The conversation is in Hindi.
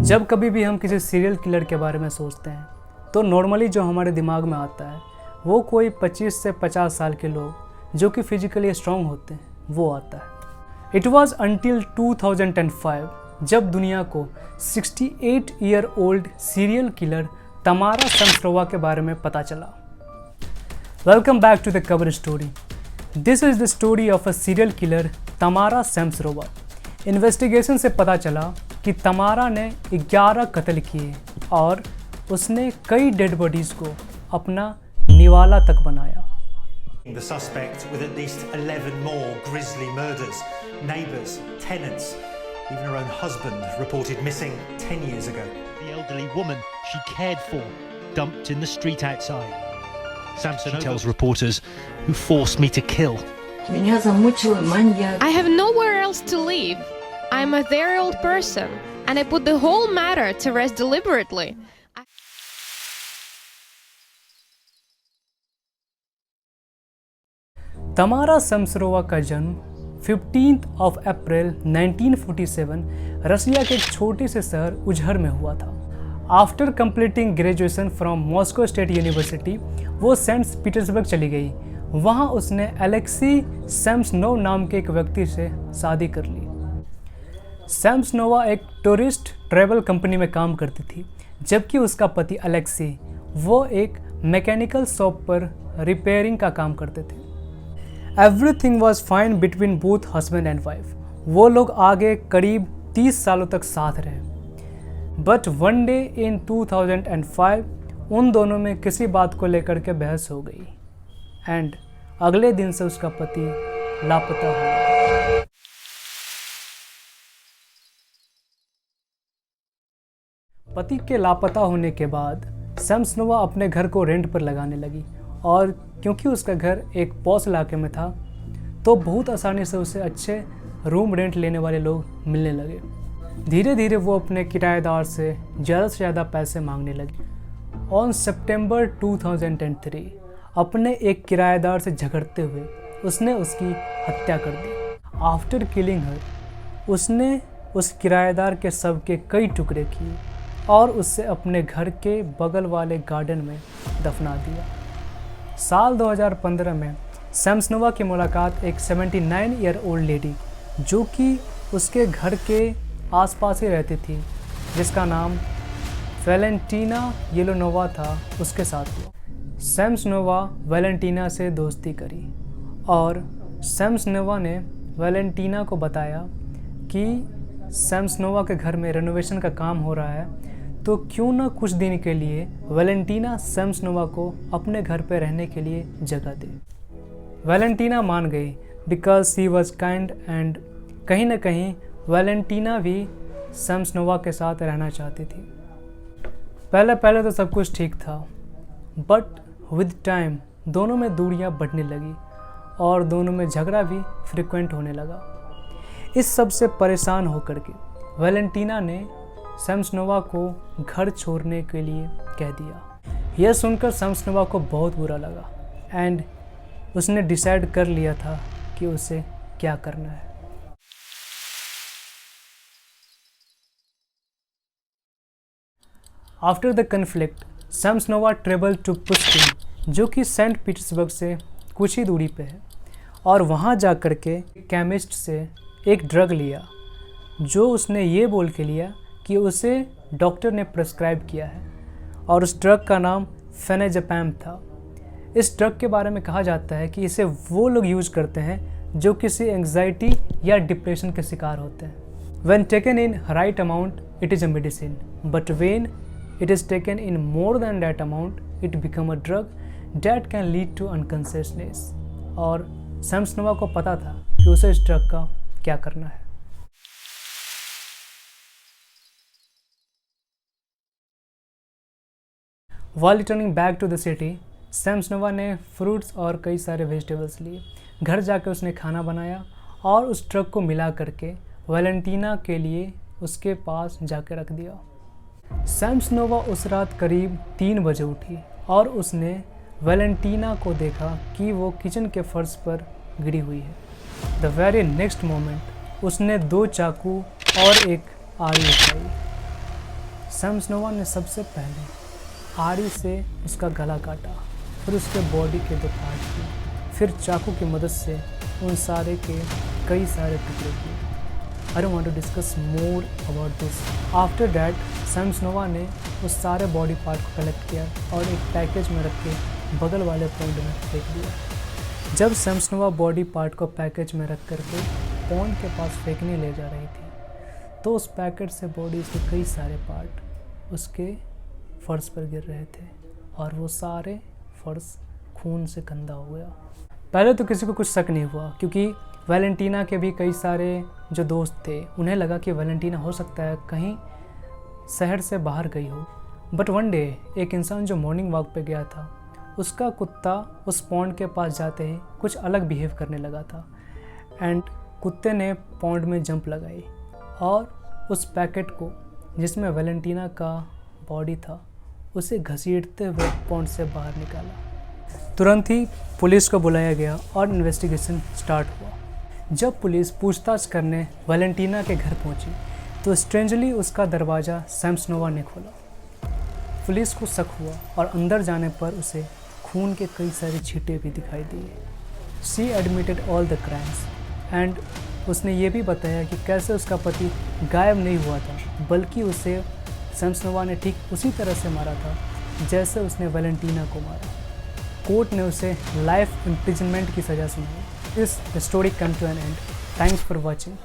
जब कभी भी हम किसी सीरियल किलर के बारे में सोचते हैं तो नॉर्मली जो हमारे दिमाग में आता है वो कोई 25 से 50 साल के लोग जो कि फिजिकली स्ट्रांग होते हैं वो आता है। इट वॉज अंटिल 2005 जब दुनिया को 68 year old serial killer Tamara समसरोवा के बारे में पता चला। Welcome back to the cover story. This is the story of a serial killer Tamara Samsonova. Investigation से पता चला कि तमारा ने 11 कत्ल किए और उसने कई डेड बॉडीज को अपना निवाला तक बनाया। The suspect with at least 11 more grisly murders. Neighbours, tenants, even her own husband reported missing 10 years ago. The elderly woman she cared for, dumped in the street outside. Samson tells reporters, "Who forced me to kill." Меня замучил маньяк. I have nowhere else to live. I'm a very old person, and I put the whole matter to rest deliberately. तमारा समसरोवा का जन्म 15 अप्रैल 1947 रसिया के एक छोटे से शहर उजहर में हुआ था। After completing graduation from Moscow state university वो सेंट पीटर्सबर्ग चली गई। वहाँ उसने एलेक्सी सैम्सनोव नाम के एक व्यक्ति से शादी कर ली। सैम्सनोवा एक टूरिस्ट ट्रैवल कंपनी में काम करती थी, जबकि उसका पति अलेक्सी वो एक मैकेनिकल शॉप पर रिपेयरिंग का काम करते थे। Everything was fine between both husband and wife. वो लोग आगे करीब 30 सालों तक साथ रहे। बट वन डे इन 2005 उन दोनों में किसी बात को लेकर के बहस हो गई एंड अगले दिन से उसका पति लापता हो गया। पति के लापता होने के बाद सैम्सनोवा अपने घर को रेंट पर लगाने लगी और क्योंकि उसका घर एक पॉश इलाके में था तो बहुत आसानी से उसे अच्छे रूम रेंट लेने वाले लोग मिलने लगे। धीरे धीरे वो अपने किराएदार से ज़्यादा पैसे मांगने लगी। ऑन सितंबर 2003 अपने एक किराएदार से झगड़ते हुए उसने उसकी हत्या कर दी। आफ्टर किलिंग हर उसने उस किराएदार के शव के कई टुकड़े किए और उससे अपने घर के बगल वाले गार्डन में दफना दिया। साल 2015 में सैम्सनोवा की मुलाकात एक 79 ईयर ओल्ड लेडी जो कि उसके घर के आसपास ही रहती थी, जिसका नाम वैलेंटीना येलोनोवा था, उसके साथ हुआ। सैम्सनोवा वैलेंटीना से दोस्ती करी और सैम्सनोवा ने वैलेंटीना को बताया कि सैम्सनोवा के घर में रेनोवेशन का काम हो रहा है, तो क्यों ना कुछ दिन के लिए वैलेंटीना सैम्सनोवा को अपने घर पर रहने के लिए जगह दे। वैलेंटीना मान गई because she was kind and कहीं ना कहीं वैलेंटीना भी सैम्सनोवा के साथ रहना चाहती थी। पहले तो सब कुछ ठीक था, बट विद टाइम दोनों में दूरियां बढ़ने लगी और दोनों में झगड़ा भी फ्रिक्वेंट होने लगा। इस सब से परेशान होकर के वैलेंटीना ने सैम्सनोवा को घर छोड़ने के लिए कह दिया। यह सुनकर सैम्सनोवा को बहुत बुरा लगा एंड उसने डिसाइड कर लिया था कि उसे क्या करना है। After the conflict Samsonova travel to Pushkin जो कि सेंट पीटर्सबर्ग से कुछ ही दूरी पे है और वहाँ जा कर के केमिस्ट से एक ड्रग लिया जो उसने ये बोल के लिया कि उसे डॉक्टर ने प्रिस्क्राइब किया है और उस ड्रग का नाम फेनाजेपैम था। इस ड्रग के बारे में कहा जाता है कि इसे वो लोग यूज करते हैं जो किसी एंग्जाइटी या डिप्रेशन के शिकार होते हैं। When taken in right amount it is a medicine, but when it is taken in more than that amount it become a drug that can lead to unconsciousness. और सैम्सनोवा को पता था कि उसे इस ड्रग का क्या करना है। While returning back to the city, सैम्सनोवा ने फ्रूट्स और कई सारे वेजिटेबल्स लिए। घर जाकर उसने खाना बनाया और उस ट्रक को मिला करके वैलेंटीना के लिए उसके पास जाकर रख दिया। सैम्सनोवा उस रात करीब 3 बजे उठी और उसने वैलेंटीना को देखा कि वो किचन के फर्श पर गिरी हुई है। द वेरी नेक्स्ट मोमेंट उसने 2 चाकू और एक आरी उठाई सैम्सनोवा ने सबसे पहले आरी से उसका गला काटा, फिर उसके बॉडी के 2 पार्ट किए, फिर चाकू की मदद से उन सारे के कई सारे टुकड़े किए। I don't want to discuss more about this. After that, सैम्सनोवा ने उस सारे बॉडी पार्ट को कलेक्ट किया और एक पैकेज में रख के बगल वाले पॉन्ड में फेंक दिया। जब सैम्सनोवा बॉडी पार्ट को पैकेज में रख करके पॉन्ड के पास फेंकने ले जा रही थी, तो उस पैकेट से बॉडी के कई सारे पार्ट उसके फर्श पर गिर रहे थे और वो सारे फर्श खून से गंदा हो गया। पहले तो किसी को कुछ शक नहीं हुआ, क्योंकि वैलेंटीना के भी कई सारे जो दोस्त थे उन्हें लगा कि वैलेंटीना हो सकता है कहीं शहर से बाहर गई हो। बट वन डे एक इंसान जो मॉर्निंग वॉक पे गया था, उसका कुत्ता उस पॉन्ड के पास जाते ही कुछ अलग बिहेव करने लगा था एंड कुत्ते ने पॉन्ड में जंप लगाई और उस पैकेट को जिसमें वैलेंटीना का बॉडी था उसे घसीटते हुए पॉन्ड से बाहर निकाला। तुरंत ही पुलिस को बुलाया गया और इन्वेस्टिगेशन स्टार्ट हुआ। जब पुलिस पूछताछ करने वैलेंटीना के घर पहुंची तो स्ट्रेंजली उसका दरवाज़ा सैम्सनोवा ने खोला। पुलिस को शक हुआ और अंदर जाने पर उसे खून के कई सारे छींटे भी दिखाई दिए। She admitted all the crimes and उसने ये भी बताया कि कैसे उसका पति गायब नहीं हुआ था, बल्कि उसे सैम्सनोवा ने ठीक उसी तरह से मारा था जैसे उसने वैलेंटीना को मारा। कोर्ट ने उसे लाइफ इम्प्रिजनमेंट की सज़ा सुनाई। This story come to an end. Thanks for watching.